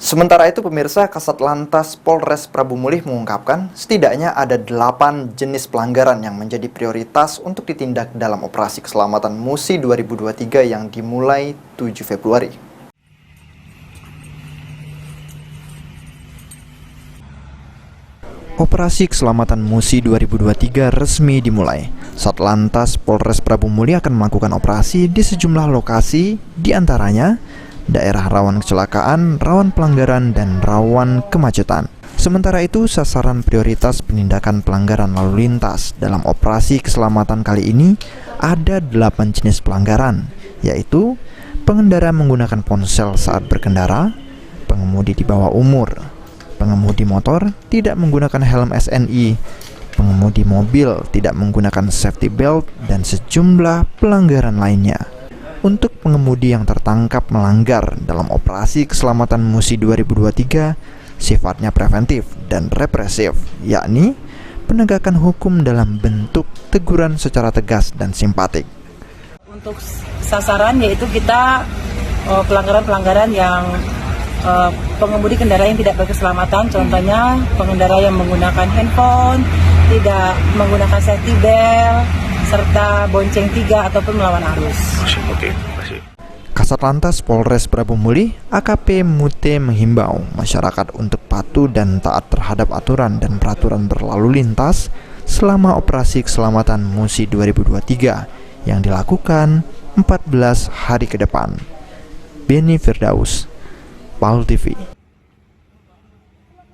Sementara itu pemirsa, Kasat Lantas Polres Prabu Mulih mengungkapkan setidaknya ada 8 jenis pelanggaran yang menjadi prioritas untuk ditindak dalam operasi keselamatan MUSI 2023 yang dimulai 7 Februari. Operasi Keselamatan MUSI 2023 resmi dimulai. Satlantas Polres Prabu Mulih akan melakukan operasi di sejumlah lokasi, diantaranya daerah rawan kecelakaan, rawan pelanggaran, dan rawan kemacetan. Sementara itu, sasaran prioritas penindakan pelanggaran lalu lintas dalam operasi keselamatan kali ini ada 8 jenis pelanggaran, yaitu pengendara menggunakan ponsel saat berkendara, pengemudi di bawah umur, pengemudi motor tidak menggunakan helm SNI, pengemudi mobil tidak menggunakan safety belt, dan sejumlah pelanggaran lainnya. Untuk pengemudi yang tertangkap melanggar dalam operasi keselamatan MUSI 2023, sifatnya preventif dan represif, yakni penegakan hukum dalam bentuk teguran secara tegas dan simpatik. Untuk sasaran yaitu kita pelanggaran-pelanggaran yang pengemudi kendaraan yang tidak berkeselamatan, contohnya pengendara yang menggunakan handphone, tidak menggunakan safety belt, serta bonceng 3 ataupun melawan arus. Oke, makasih. Kasat Lantas Polres Prabu Mulih AKP Mute menghimbau masyarakat untuk patuh dan taat terhadap aturan dan peraturan berlalu lintas selama operasi keselamatan MUSI 2023 yang dilakukan 14 hari ke depan. Beni Firdaus, PAL TV.